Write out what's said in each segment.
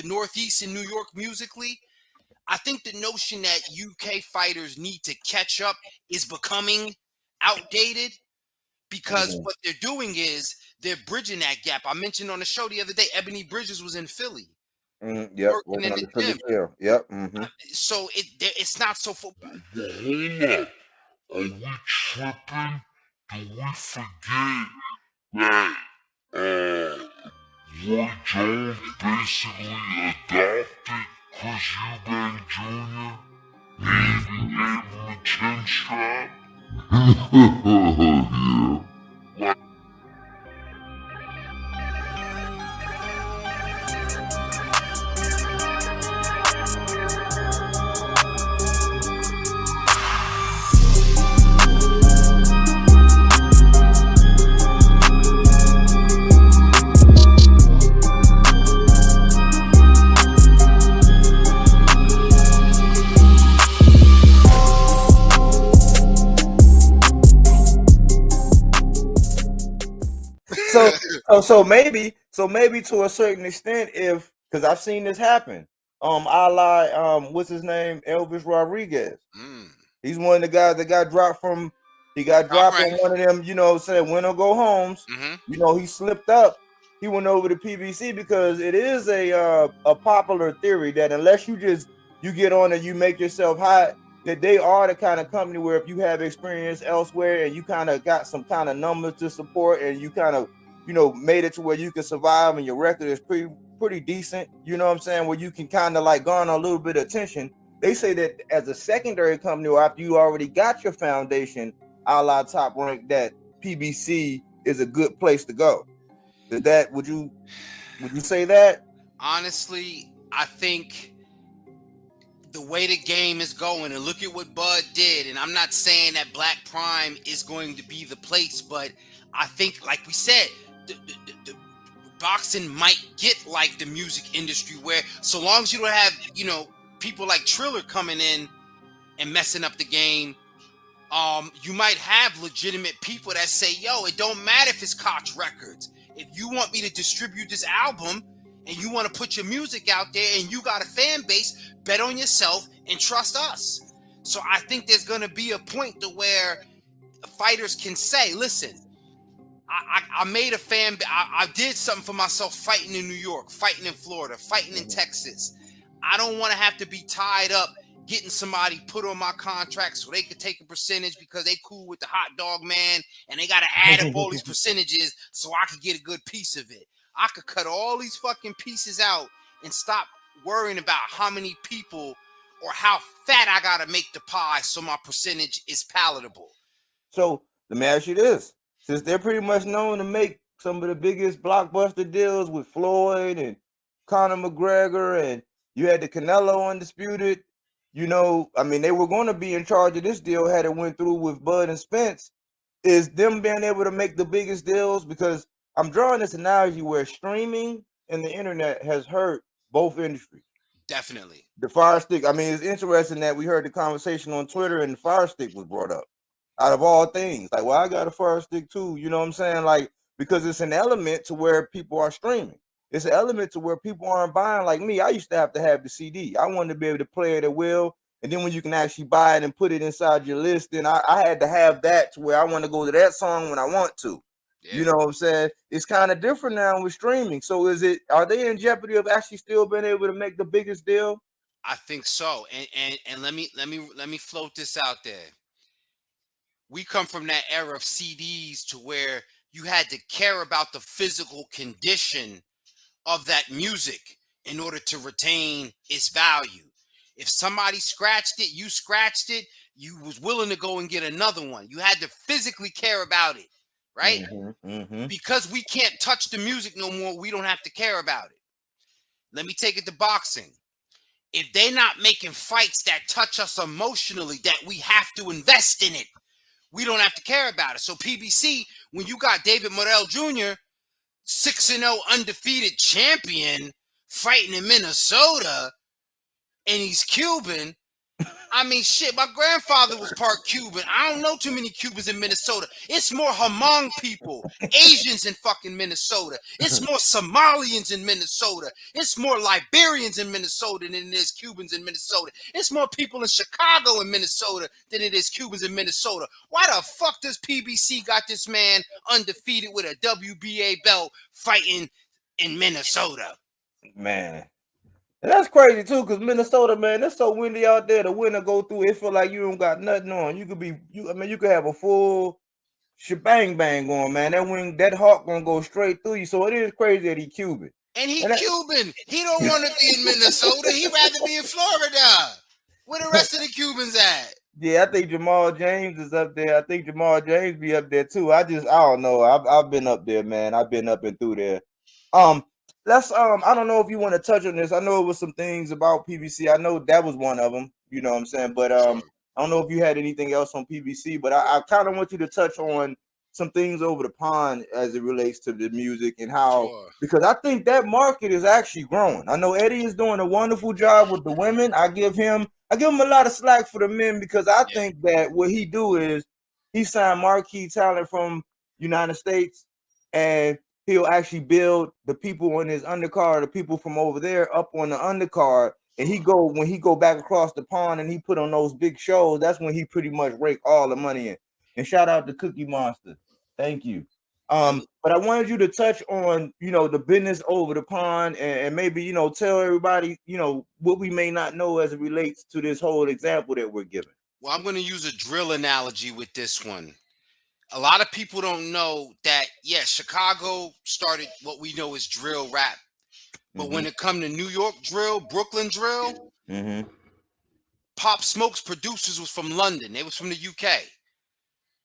the Northeast and New York musically, I think the notion that UK fighters need to catch up is becoming outdated because what they're doing is they're bridging that gap. I mentioned on the show the other day, Ebony Bridges was in Philly Yep, working in on the the Philly gym. trail. Yep. So it's not so. Hold up. Are we tripping? Do we forget that Roy Jones basically adopted Chris Eubank Jr.? He even gave him a chin strap? Yeah. So maybe to a certain extent, if because I've seen this happen. What's his name? Elvis Rodriguez. He's one of the guys that got dropped from. He got dropped on one of them, said win or go homes. He slipped up. He went over to PBC because it is a popular theory that unless you get on and you make yourself hot, that they are the kind of company where if you have experience elsewhere and you kind of got some kind of numbers to support and you kind of made it to where you can survive and your record is pretty decent, you know what I'm saying, where you can kind of like garner a little bit of attention. They say that as a secondary company or after you already got your foundation, a la Top Rank, that PBC is a good place to go. Would you say that? Honestly, I think the way the game is going, and look at what Bud did, and I'm not saying that Black Prime is going to be the place, but I think, like we said, the boxing might get like the music industry, where so long as you don't have, people like Triller coming in and messing up the game, you might have legitimate people that say, yo, it don't matter if it's Koch Records. If you want me to distribute this album and you want to put your music out there and you got a fan base, bet on yourself and trust us. So I think there's going to be a point to where fighters can say, listen, I made a I did something for myself fighting in New York, fighting in Florida, fighting in Texas. I don't want to have to be tied up getting somebody put on my contract so they could take a percentage because they cool with the hot dog man and they got to add up all these percentages so I could get a good piece of it. I could cut all these fucking pieces out and stop worrying about how many people or how fat I got to make the pie so my percentage is palatable. So let me ask you this. Since they're pretty much known to make some of the biggest blockbuster deals with Floyd and Conor McGregor, and you had the Canelo Undisputed, they were going to be in charge of this deal had it went through with Bud and Spence. Is them being able to make the biggest deals? Because I'm drawing this analogy where streaming and the internet has hurt both industries. Definitely. The Fire Stick, it's interesting that we heard the conversation on Twitter and the Fire Stick was brought up. Out of all things, like, well, I got a Fire Stick too, you know what I'm saying? Like, because it's an element to where people are streaming. It's an element to where people aren't buying. Like me, I used to have the CD. I wanted to be able to play it at will. And then when you can actually buy it and put it inside your list, then I had to have that to where I want to go to that song when I want to. Yeah. You know what I'm saying? It's kind of different now with streaming. So are they in jeopardy of actually still being able to make the biggest deal? I think so. And let me float this out there. We come from that era of CDs to where you had to care about the physical condition of that music in order to retain its value. If somebody scratched it, you was willing to go and get another one. You had to physically care about it, right? Because we can't touch the music no more, we don't have to care about it. Let me take it to boxing. If they're not making fights that touch us emotionally, that we have to invest in it, we don't have to care about it. So PBC, when you got David Morrell Jr., 6-0 undefeated champion fighting in Minnesota, and he's Cuban, I mean, shit, my grandfather was part Cuban. I don't know too many Cubans in Minnesota. It's more Hmong people, Asians in fucking Minnesota. It's more Somalians in Minnesota. It's more Liberians in Minnesota than it is Cubans in Minnesota. It's more people in Chicago in Minnesota than it is Cubans in Minnesota. Why the fuck does PBC got this man undefeated with a WBA belt fighting in Minnesota? Man. And that's crazy too, because Minnesota, man, it's so windy out there. The wind will go through. It feel like you don't got nothing on. You could be, you could have a full shebang bang going, man. That wind, that hawk gonna go straight through you. So it is crazy that he Cuban. And he Cuban. He don't want to be in Minnesota. He'd rather be in Florida. Where the rest of the Cubans at? Yeah, I think Jamal James is up there. I think Jamal James be up there too. I don't know. I've been up there, man. I've been up and through there. Let's I don't know if you want to touch on this. I know it was some things about PBC. I know that was one of them. You know what I'm saying? But I don't know if you had anything else on PBC. But I kind of want you to touch on some things over the pond as it relates to the music and how, because I think that market is actually growing. I know Eddie is doing a wonderful job with the women. I give him a lot of slack for the men, because I think that what he do is he signed marquee talent from United States, and he'll actually build the people on his undercard, the people from over there up on the undercard. And when he go back across the pond and he put on those big shows, that's when he pretty much rake all the money in. And shout out to Cookie Monster. Thank you. But I wanted you to touch on, the business over the pond, and maybe, tell everybody, what we may not know as it relates to this whole example that we're giving. Well, I'm going to use a drill analogy with this one. A lot of people don't know that, Chicago started what we know as drill rap. But when it come to New York drill, Brooklyn drill, Pop Smoke's producers was from London. They was from the UK.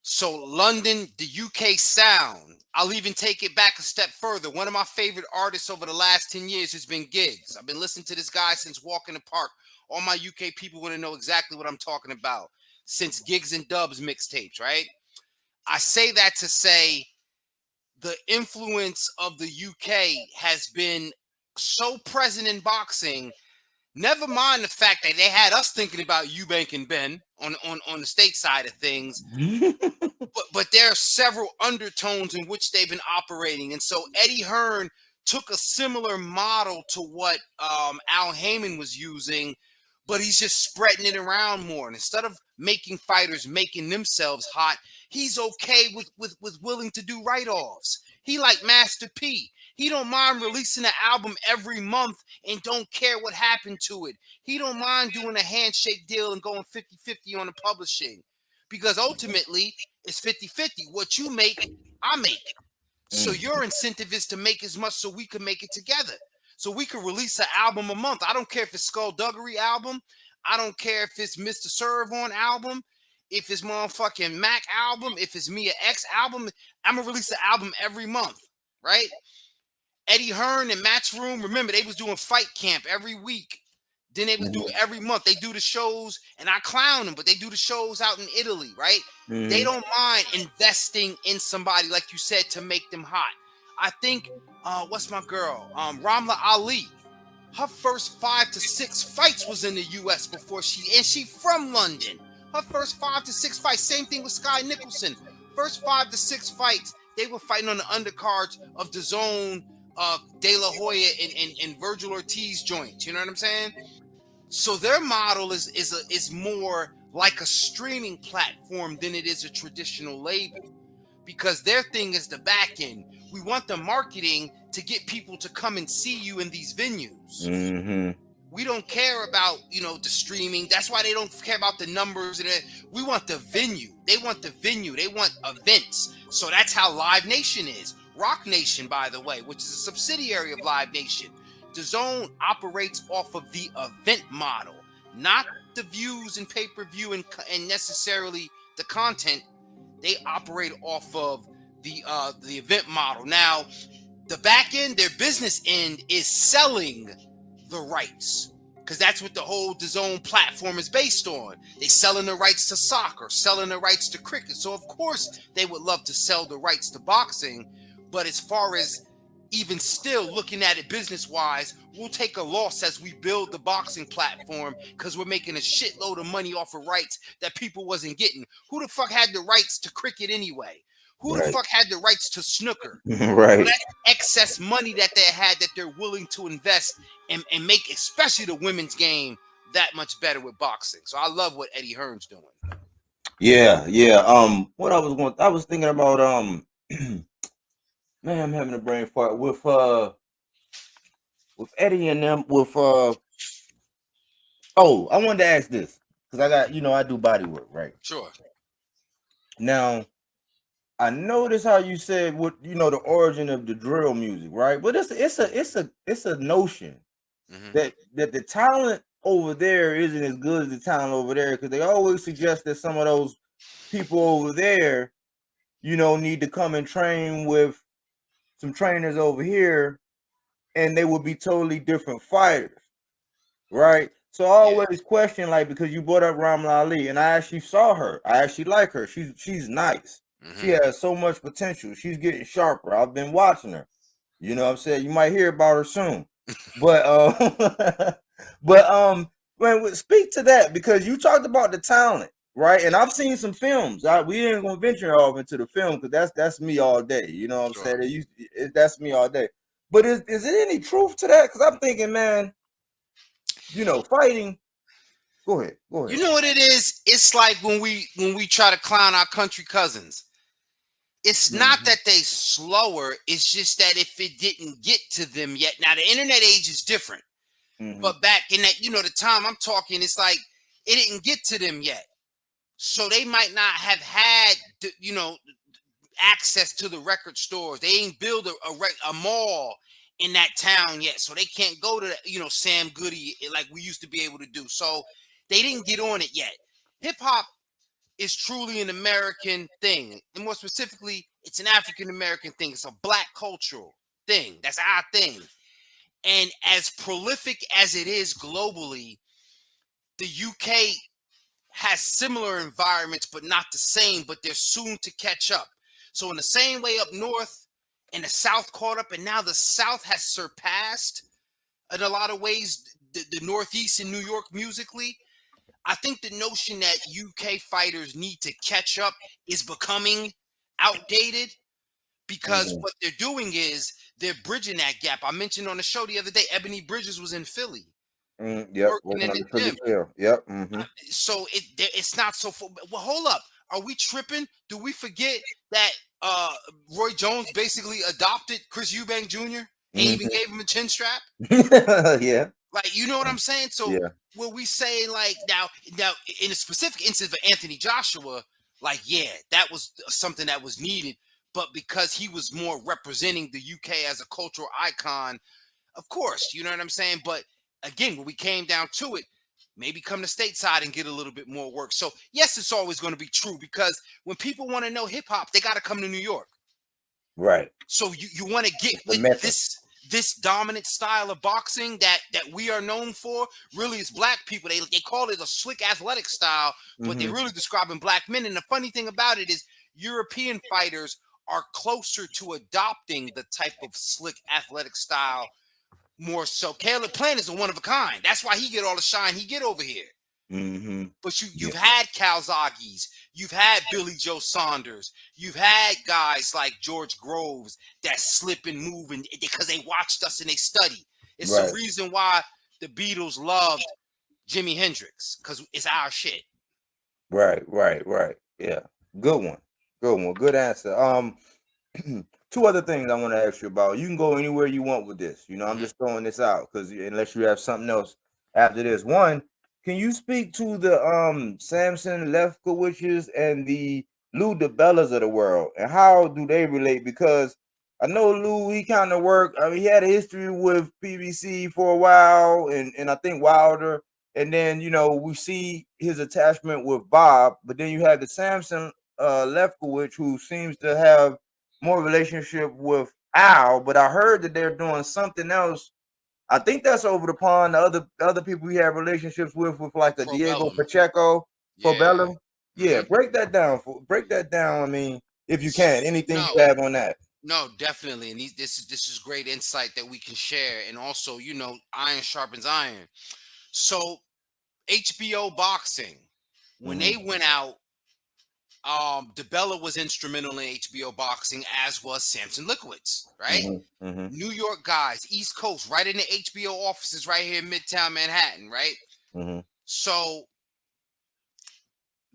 So London, the UK sound. I'll even take it back a step further. One of my favorite artists over the last 10 years has been Giggs. I've been listening to this guy since Walk in the Park. All my UK people want to know exactly what I'm talking about. Since Giggs and Dubs mixtapes, right? I say that to say the influence of the UK has been so present in boxing. Never mind the fact that they had us thinking about Eubank and Ben on the state side of things. but there are several undertones in which they've been operating. And so Eddie Hearn took a similar model to what Al Heyman was using, but he's just spreading it around more. And instead of making fighters making themselves hot, he's okay with willing to do write-offs. He like Master P. He don't mind releasing an album every month and don't care what happened to it. He don't mind doing a handshake deal and going 50-50 on the publishing, because ultimately it's 50-50. What you make, I make. So your incentive is to make as much so we can make it together. So we can release an album a month. I don't care if it's Skullduggery album. I don't care if it's Mr. Serve on album. If it's motherfucking Mac album. If it's Mia X album. I'm going to release an album every month. Right? Eddie Hearn and Matchroom. Remember, they was doing Fight Camp every week. Then they was doing every month. They do the shows, and I clown them, but they do the shows out in Italy, right? They don't mind investing in somebody, like you said, to make them hot. I think, what's my girl? Ramla Ali. Her first 5 to 6 fights was in the U.S. before she from London. Her first 5 to 6 fights. Same thing with Sky Nicholson. First 5 to 6 fights, they were fighting on the undercards of DAZN, DeLaHoya and Virgil Ortiz joints. You know what I'm saying? So their model is more like a streaming platform than it is a traditional label, because their thing is the back end. We want the marketing to get people to come and see you in these venues. We don't care about, the streaming. That's why they don't care about the numbers. We want the venue. They want the venue. They want events. So that's how Live Nation is. Rock Nation, by the way, which is a subsidiary of Live Nation. DAZN operates off of the event model, not the views and pay-per-view and necessarily the content. They operate off of the event model. Now, the back end, their business end, is selling the rights, because that's what the whole DAZN platform is based on. They selling the rights to soccer, selling the rights to cricket. So of course they would love to sell the rights to boxing, but as far as even still looking at it business-wise, we'll take a loss as we build the boxing platform because we're making a shitload of money off of rights that people wasn't getting. Who the fuck had the rights to cricket anyway? Who the Right. fuck had the rights to snooker? Right. So that excess money that they had that they're willing to invest and make, especially the women's game, that much better with boxing. So I love what Eddie Hearn's doing. Yeah, yeah. What I was thinking about, man, I'm having a brain fart with Eddie and them oh, I wanted to ask this because I got, I do body work, right? Sure. Now, I noticed how you said what the origin of the drill music, right? But it's a notion that the talent over there isn't as good as the talent over there, because they always suggest that some of those people over there, need to come and train with some trainers over here, and they would be totally different fighters, right? So I always question, like, because you brought up Ramla Ali, and I actually saw her. I actually like her. She's nice. She has so much potential. She's getting sharper. I've been watching her. You know what I'm saying? You might hear about her soon. But when speak to that, because you talked about the talent, right? And I've seen some films. We ain't gonna venture off into the film because that's me all day. You know what I'm saying? That's me all day. But is there any truth to that? Because I'm thinking, man, fighting. Go ahead. You know what it is? It's like when we try to clown our country cousins. It's not that they slower. It's just that if it didn't get to them yet. Now the internet age is different, but back in that, the time I'm talking, it's like it didn't get to them yet. So they might not have had, access to the record stores. They ain't build a mall in that town yet, so they can't go to Sam Goody like we used to be able to do. So they didn't get on it yet. Hip hop is truly an American thing, and more specifically, it's an African American thing. It's a Black cultural thing. That's our thing. And as prolific as it is globally, the UK has similar environments, but not the same. But they're soon to catch up. So in the same way up north and the South caught up, and now the South has surpassed in a lot of ways the Northeast in New York musically. I think the notion that UK fighters need to catch up is becoming outdated, because what they're doing is they're bridging that gap. I mentioned on the show the other day, Ebony Bridges was in Philly. Yep, working in the gym. Yep. So it's not so. Well, hold up. Are we tripping? Do we forget that Roy Jones basically adopted Chris Eubank Jr. and even gave him a chin strap? Yeah. Like, you know what I'm saying? So will we say, like, now in a specific instance of Anthony Joshua, like, yeah, that was something that was needed, but because he was more representing the UK as a cultural icon, of course, you know what I'm saying? But again, when we came down to it, maybe come to stateside and get a little bit more work. So yes, it's always going to be true, because when people want to know hip hop, they got to come to New York. Right. So you want to get with this dominant style of boxing that we are known for. Really, it's Black people. They call it a slick athletic style, but they're really describing Black men. And the funny thing about it is European fighters are closer to adopting the type of slick athletic style more so. Caleb Plant is a one of a kind. That's why he get all the shine he get over here. But you've had Calzaghes, you've had Billy Joe Saunders, you've had guys like George Groves that slip and move, and because they watched us and they study. It's the reason why the Beatles loved Jimi Hendrix, because it's our shit. Right. Yeah, good one. Good answer. Two other things I want to ask you about. You can go anywhere you want with this. I'm just throwing this out because unless you have something else after this. One, can you speak to the Samson Lefkowiches and the Lou DeBellas of the world, and how do they relate? Because I know Lou, he kind of worked. I mean, he had a history with PBC for a while, and I think Wilder. And then we see his attachment with Bob, but then you have the Samson Lefkowitz, who seems to have more relationship with Al. But I heard that they're doing something else. I think that's over the pond. The other people we have relationships with like the Diego Pacheco, Pobellum. Yeah, break that down. I mean, if you can, anything you have on that. No, definitely, and this is great insight that we can share, and also, iron sharpens iron. So HBO boxing, when they went out, DeBella was instrumental in HBO boxing, as was Samson Liquids, right? New York guys, East Coast, right in the HBO offices right here in Midtown Manhattan, right? So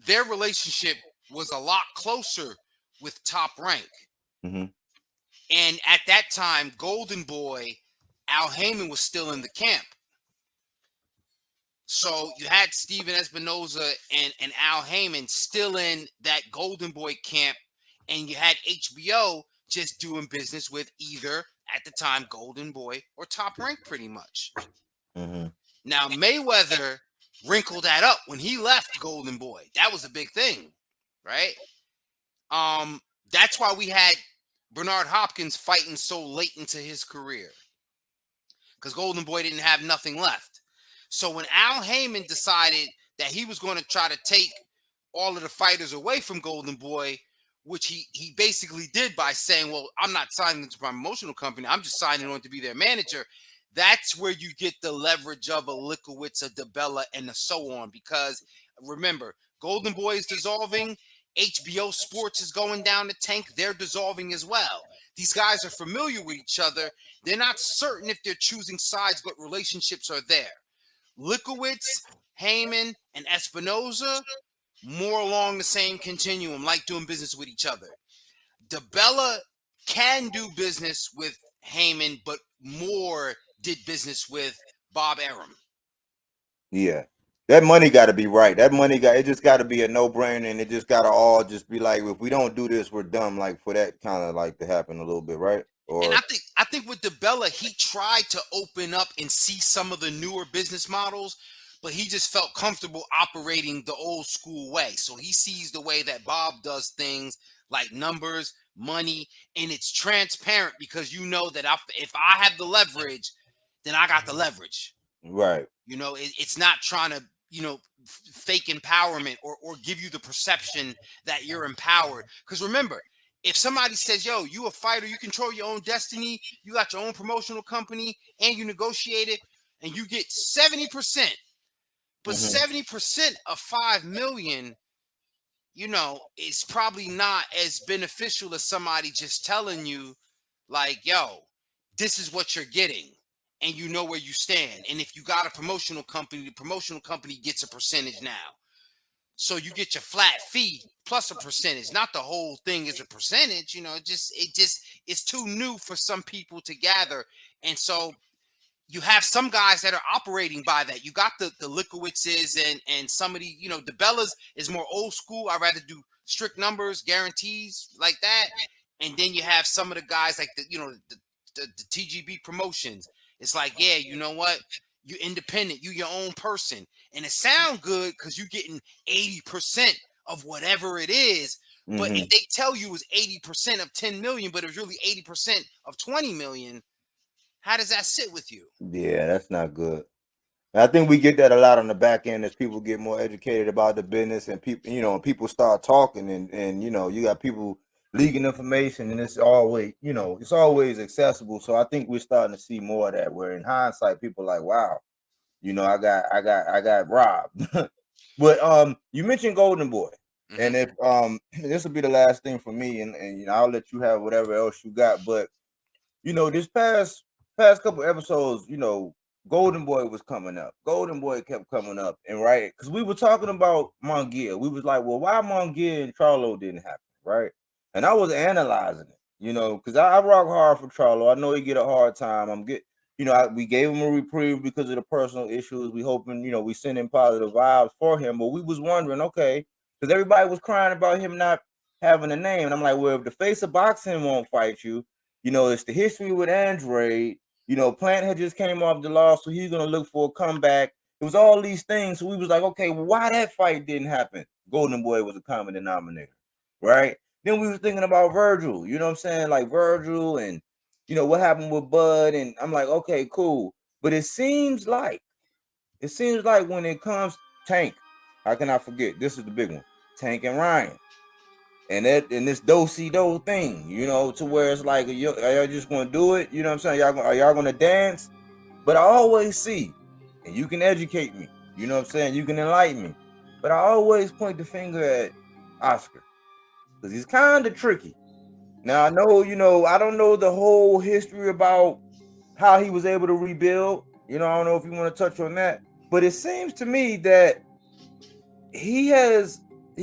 their relationship was a lot closer with Top Rank. And at that time, Golden Boy, Al Heyman was still in the camp. So you had Steven Espinoza and Al Heyman still in that Golden Boy camp, and you had HBO just doing business with either, at the time, Golden Boy or Top Rank, pretty much. Now Mayweather wrinkled that up when he left Golden Boy. That was a big thing, right? That's why we had Bernard Hopkins fighting so late into his career, because Golden Boy didn't have nothing left. So when Al Heyman decided that he was going to try to take all of the fighters away from Golden Boy, which he basically did by saying, well, I'm not signing to my promotional company, I'm just signing on to be their manager. That's where you get the leverage of a Lickowitz, a DeBella, and so on. Because remember, Golden Boy is dissolving. HBO Sports is going down the tank. They're dissolving as well. These guys are familiar with each other. They're not certain if they're choosing sides, but relationships are there. Lickowitz, Heyman, and Espinoza, more along the same continuum, like doing business with each other. DeBella can do business with Heyman, but more did business with Bob Arum. Yeah. That money got to be right. It just got to be a no-brainer, and it just got to all just be like, if we don't do this, we're dumb. Like, for that kind of like to happen a little bit, right? And I think with DeBella, he tried to open up and see some of the newer business models, but he just felt comfortable operating the old school way. So he sees the way that Bob does things, like numbers, money, and it's transparent, because you know that if I have the leverage, then I got the leverage. Right. It's not trying to, fake empowerment or give you the perception that you're empowered. Because remember, if somebody says, yo, you a fighter, you control your own destiny, you got your own promotional company, and you negotiate it, and you get 70%, but 70% of 5 million, is probably not as beneficial as somebody just telling you, like, yo, this is what you're getting, and you know where you stand. And if you got a promotional company, the promotional company gets a percentage now. So you get your flat fee plus a percentage. Not the whole thing is a percentage. It's too new for some people to gather. And so you have some guys that are operating by that. You got the Likowitzes and somebody, DeBellas is more old school. I'd rather do strict numbers, guarantees like that. And then you have some of the guys like the TGB promotions. It's like, yeah, you know what? You're independent. You your own person. And it sound good because you're getting 80% of whatever it is. But if they tell you it's 80% of 10 million, but it's really 80% of 20 million, how does that sit with you? Yeah, that's not good. And I think we get that a lot on the back end as people get more educated about the business, and people start talking, and you got people leaking information, and it's always accessible. So I think we're starting to see more of that, where in hindsight people are like, wow, I got robbed. But you mentioned Golden Boy. And if this will be the last thing for me, and I'll let you have whatever else you got. But this past couple episodes, Golden Boy was coming up. Golden Boy kept coming up, and right, because we were talking about Mongear. We was like, well, why Mongear and Charlo didn't happen, right? And I was analyzing it, because I rock hard for Charlo. I know he get a hard time. We gave him a reprieve because of the personal issues. We hoping, we sending positive vibes for him. But we was wondering, okay, because everybody was crying about him not having a name. And I'm like, well, if the face of boxing won't fight you, it's the history with Android. Plant had just came off the loss, so he's gonna look for a comeback. It was all these things. So we was like, okay, well, why that fight didn't happen? Golden Boy was a common denominator, right? Then we was thinking about Virgil, you know what I'm saying? Like Virgil and what happened with Bud, and I'm like, okay, cool. But it seems like when it comes Tank, how can I forget? This is the big one. Tank and Ryan. and this do-si-do thing, you know, to where it's like, are y'all just gonna do it? You know what I'm saying? Are y'all gonna dance? But I always see, and you can educate me, you know what I'm saying? You can enlighten me. But I always point the finger at Oscar, because he's kind of tricky. Now I know, you know, I don't know the whole history about how he was able to rebuild. You know, I don't know if you want to touch on that, but it seems to me that he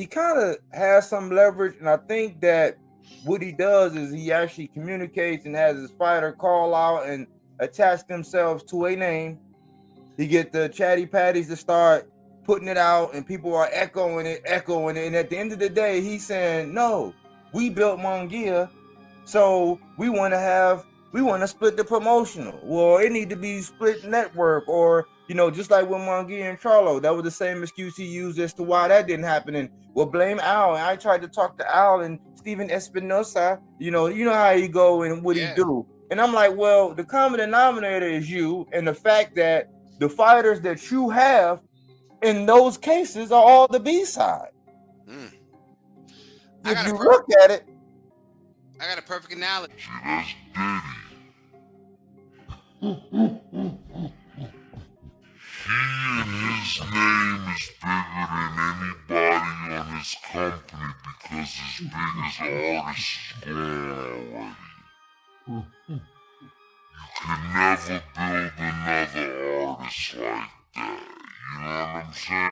kind of has some leverage, and I think that what he does is he actually communicates and has his fighter call out and attach themselves to a name. He get the chatty patties to start putting it out, and people are echoing it, and at the end of the day, he's saying, "No, we built Mongia, so we want to split the promotional. Well, it need to be split network, or you know, just like with Mongia and Charlo, that was the same excuse he used as to why that didn't happen. And well, blame Al. And I tried to talk to Al and Steven Espinosa. You know how he go and what he do. And I'm like, well, the common denominator is you, and the fact that the fighters that you have in those cases are all the B side. If you look at it, I got a perfect analogy. See, that's Diddy. He and his name is bigger than anybody on his company because his biggest artist is gone already. You can never build another artist like that. You know what I'm saying?